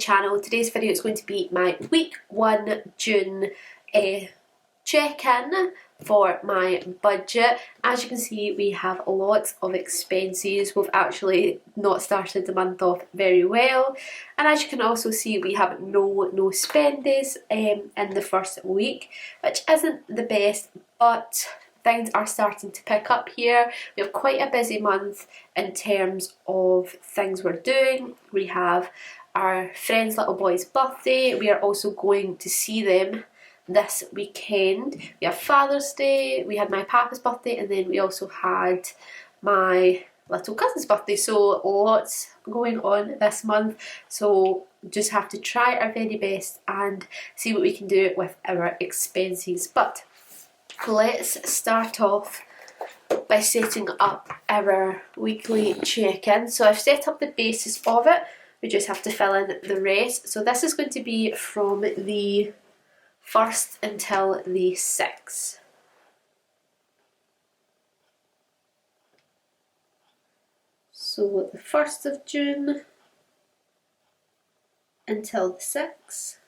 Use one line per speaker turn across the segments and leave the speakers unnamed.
channel. Today's video is going to be my week 1 June check-in for my budget. As you can see, we have lots of expenses. We've actually not started the month off very well, and as you can also see, we have no spendies in the first week, which isn't the best, but things are starting to pick up here. We have quite a busy month in terms of things we're doing. We have our friend's little boy's birthday. We are also going to see them this weekend. We have Father's Day, we had my papa's birthday, and then we also had my little cousin's birthday. So lots going on this month. So just have to try our very best and see what we can do with our expenses. But let's start off by setting up our weekly check-in. So I've set up the basis of it. We just have to fill in the rest. So this is going to be from the 1st until the 6th. So the 1st of June until the 6th.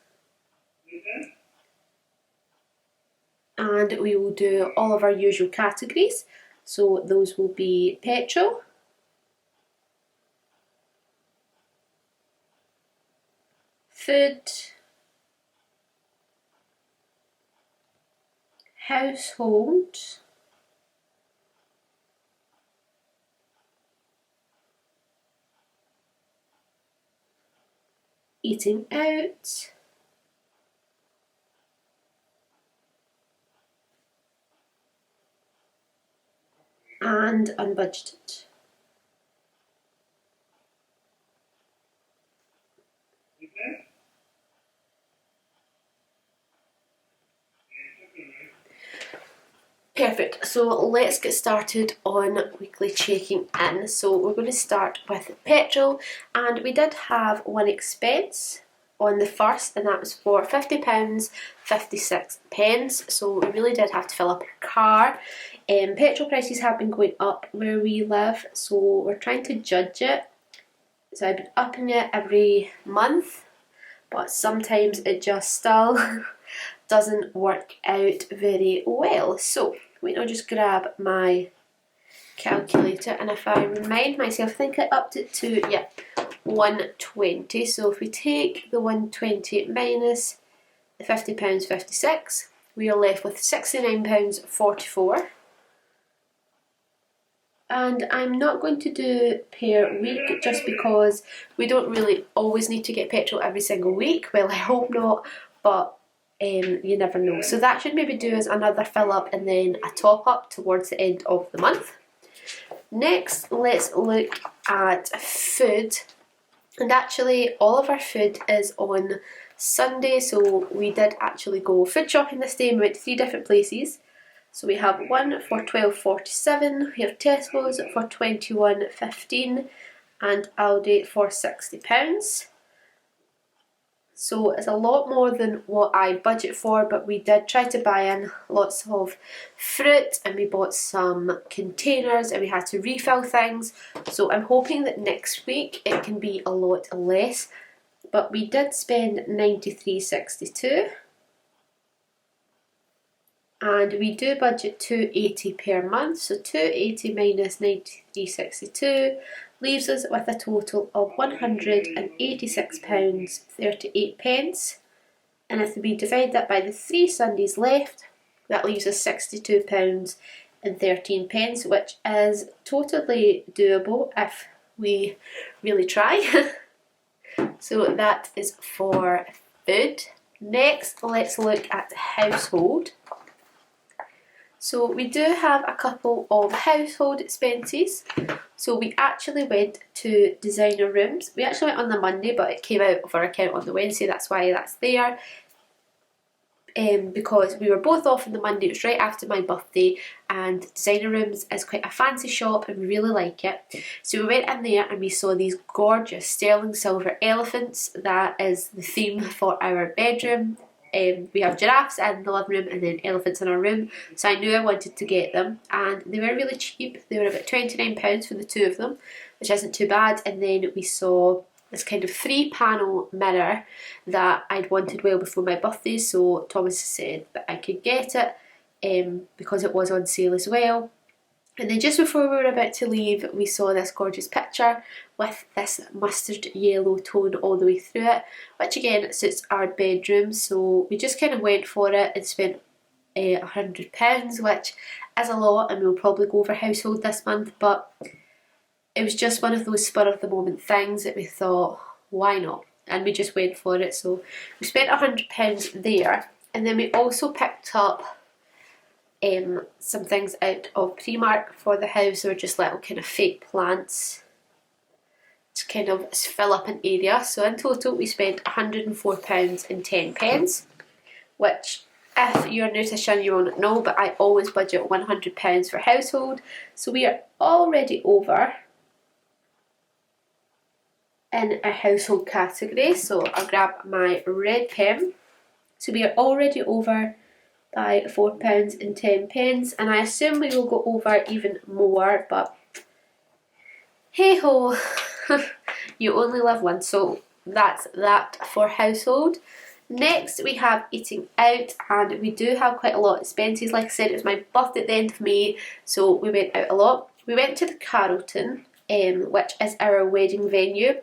And we will do all of our usual categories. So those will be petrol, food, household, eating out, and unbudgeted. Perfect, so let's get started on weekly checking in. So we're going to start with petrol, and we did have one expense on the 1st, and that was for £50.56. So we really did have to fill up our car. Petrol prices have been going up where we live, so we're trying to judge it. So I've been upping it every month, but sometimes it just still doesn't work out very well. So wait, I'll just grab my calculator, and if I remind myself, I think I upped it to 120. So if we take the 120 minus the £50.56, we are left with £69.44. And I'm not going to do per week just because we don't really always need to get petrol every single week. Well, I hope not, but you never know. So that should maybe do as another fill up and then a top up towards the end of the month. Next, let's look at food. And actually, all of our food is on Sunday, so we did actually go food shopping this day. We went to 3 different places. So we have one for £12.47, we have Tesco's for £21.15, and Aldi for £60. So it's a lot more than what I budget for, but we did try to buy in lots of fruit, and we bought some containers, and we had to refill things. So I'm hoping that next week it can be a lot less, but we did spend £93.62. And we do budget £280 per month, so £280 minus £93.62 leaves us with a total of £186.38. And if we divide that by the 3 Sundays left, that leaves us £62.13, which is totally doable if we really try. So that is for food. Next, let's look at household. So we do have a couple of household expenses. So we actually went to designer rooms. We actually went on the Monday, but it came out of our account on the Wednesday. That's why that's there. Because we were both off on the Monday. It was right after my birthday, and designer rooms is quite a fancy shop and we really like it. So we went in there and we saw these gorgeous sterling silver elephants. That is the theme for our bedroom. We have giraffes in the living room and then elephants in our room, so I knew I wanted to get them, and they were really cheap. They were about £29 for the 2 of them, which isn't too bad. And then we saw this kind of 3-panel mirror that I'd wanted well before my birthday, so Thomas said that I could get it because it was on sale as well. And then just before we were about to leave, we saw this gorgeous picture with this mustard yellow tone all the way through it, which again suits our bedroom, so we just kind of went for it and spent £100, which is a lot, and we'll probably go over household this month, but it was just one of those spur of the moment things that we thought, why not? And we just went for it, so we spent £100 there. And then we also picked up some things out of Primark for the house. They were just little kind of fake plants to kind of fill up an area. So in total we spent £104 and 10 pence, which if you're new to this channel you won't know, but I always budget £100 for household. So we are already over in our household category. So I'll grab my red pen. So we are already over by £4 and 10 pence, and I assume we will go over even more, but hey ho, you only live once, so that's that for household. Next we have eating out, and we do have quite a lot of expenses. Like I said, it was my birthday at the end of May, so we went out a lot. We went to the Carlton, which is our wedding venue,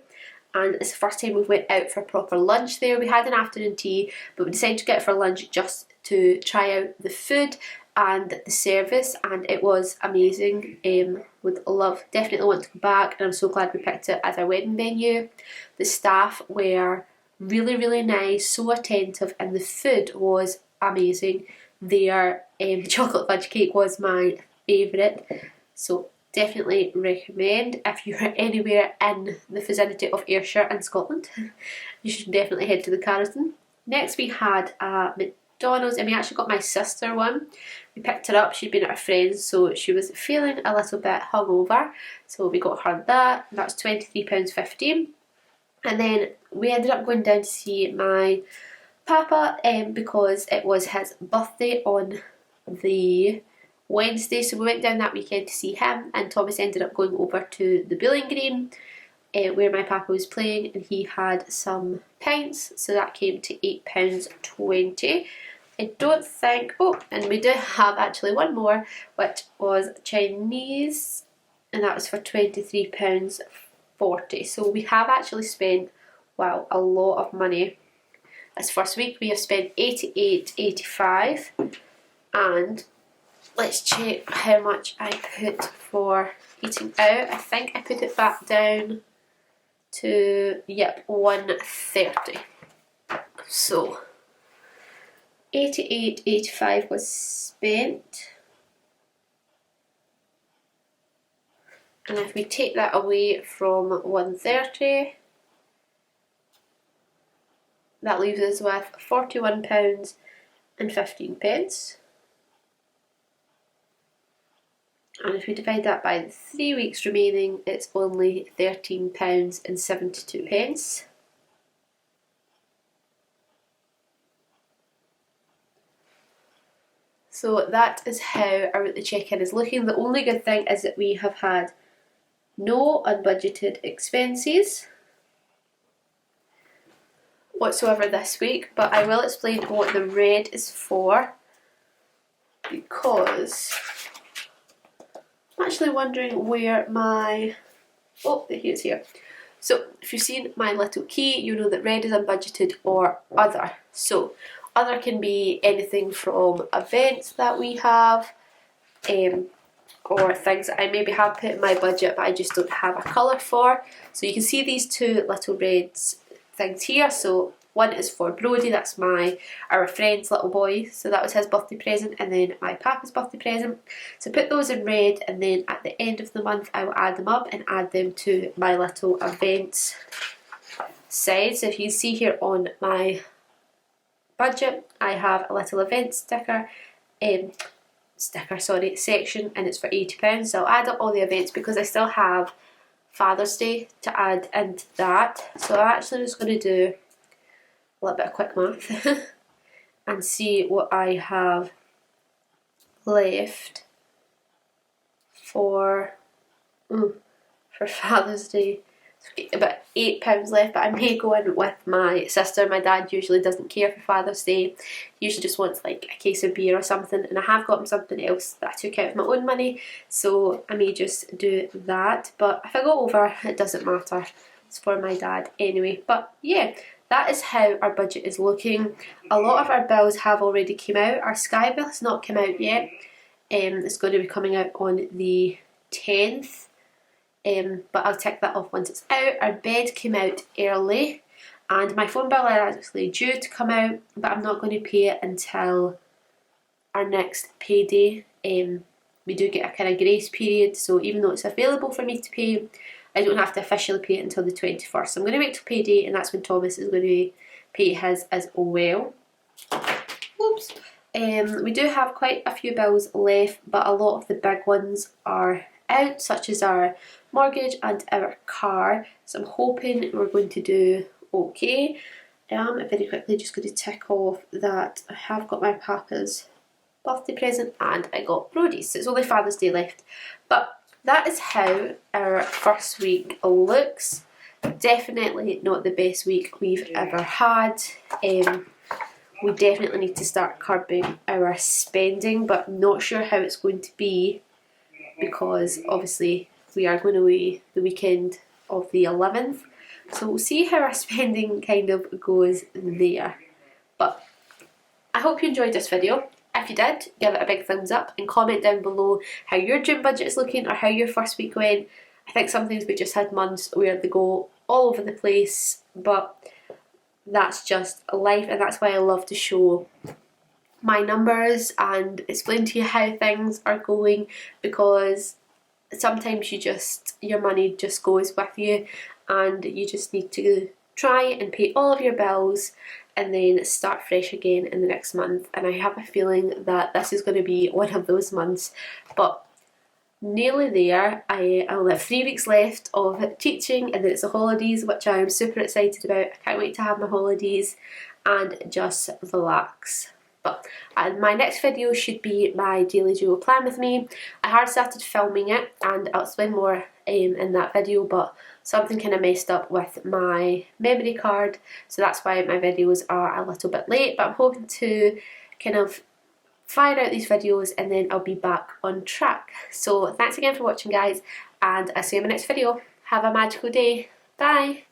and it's the first time we've went out for a proper lunch there. We had an afternoon tea, but we decided to get it for lunch just to try out the food and the service, and it was amazing. Would definitely want to go back, and I'm so glad we picked it as our wedding venue. The staff were really, really nice, so attentive, and the food was amazing. Their chocolate fudge cake was my favourite, so definitely recommend if you're anywhere in the vicinity of Ayrshire in Scotland. You should definitely head to the Carlton. Next we had a McDonald's, and we actually got my sister one. We picked her up, she'd been at her friend's, so she was feeling a little bit hungover, so we got her that, and that was £23.50. And then we ended up going down to see my papa because it was his birthday on the Wednesday, so we went down that weekend to see him, and Thomas ended up going over to the bowling green where my papa was playing, and he had some pints, so that came to £8.20. I don't think, oh, and we do have actually one more, which was Chinese, and that was for £23.40. So we have actually spent, wow, a lot of money. This first week we have spent £88.85, and let's check how much I put for eating out. I think I put it back down to, yep, £130. So £88.85 was spent, and if we take that away from £130, that leaves us with £41 and 15 pence. And if we divide that by the 3 weeks remaining, it's only £13 and 72 pence. So that is how our weekly check-in is looking. The only good thing is that we have had no unbudgeted expenses whatsoever this week, but I will explain what the red is for, because I'm actually wondering where my, oh, here's here. So if you've seen my little key, you know that red is unbudgeted or other. So other can be anything from events that we have, or things that I maybe have put in my budget but I just don't have a colour for. So you can see these two little red things here. So one is for Brody, that's our friend's little boy, so that was his birthday present, and then my papa's birthday present. So put those in red, and then at the end of the month I will add them up and add them to my little events side. So if you see here on my budget, I have a little event section, and it's for £80. So I'll add up all the events because I still have Father's Day to add into that. So I'm actually just going to do a little bit of quick math and see what I have left for Father's Day about £8 left, but I may go in with my sister. My dad usually doesn't care for Father's Day. He usually just wants like a case of beer or something, and I have got him something else that I took out of my own money, so I may just do that. But if I go over, it doesn't matter. It's for my dad anyway. But yeah, that is how our budget is looking. A lot of our bills have already come out. Our Sky bill has not come out yet. It's going to be coming out on the 10th. But I'll tick that off once it's out. Our bed came out early, and my phone bill is actually due to come out, but I'm not going to pay it until our next payday. We do get a kind of grace period, so even though it's available for me to pay, I don't have to officially pay it until the 21st. So I'm going to wait till payday, and that's when Thomas is going to pay his as well. Whoops. We do have quite a few bills left, but a lot of the big ones are out, such as our mortgage and our car, so I'm hoping we're going to do okay. I'm very quickly just going to tick off that I have got my papa's birthday present and I got Brody's, so it's only Father's Day left. But that is how our first week looks. Definitely not the best week we've ever had. We definitely need to start curbing our spending, but I'm not sure how it's going to be, because obviously we are going away the weekend of the 11th, so we'll see how our spending kind of goes there. But I hope you enjoyed this video. If you did, give it a big thumbs up and comment down below how your June budget is looking or how your first week went. I think some things we just had months where they go all over the place, but that's just life, and that's why I love to show my numbers and explain to you how things are going, because sometimes your money just goes with you, and you just need to try and pay all of your bills and then start fresh again in the next month. And I have a feeling that this is going to be one of those months, but nearly there. I only have 3 weeks left of teaching, and then it's the holidays, which I am super excited about. I can't wait to have my holidays and just relax. But my next video should be my daily duo plan with me. I had started filming it, and I'll explain more in that video, but something kind of messed up with my memory card, so that's why my videos are a little bit late. But I'm hoping to kind of fire out these videos and then I'll be back on track. So thanks again for watching, guys, and I'll see you in my next video. Have a magical day. Bye!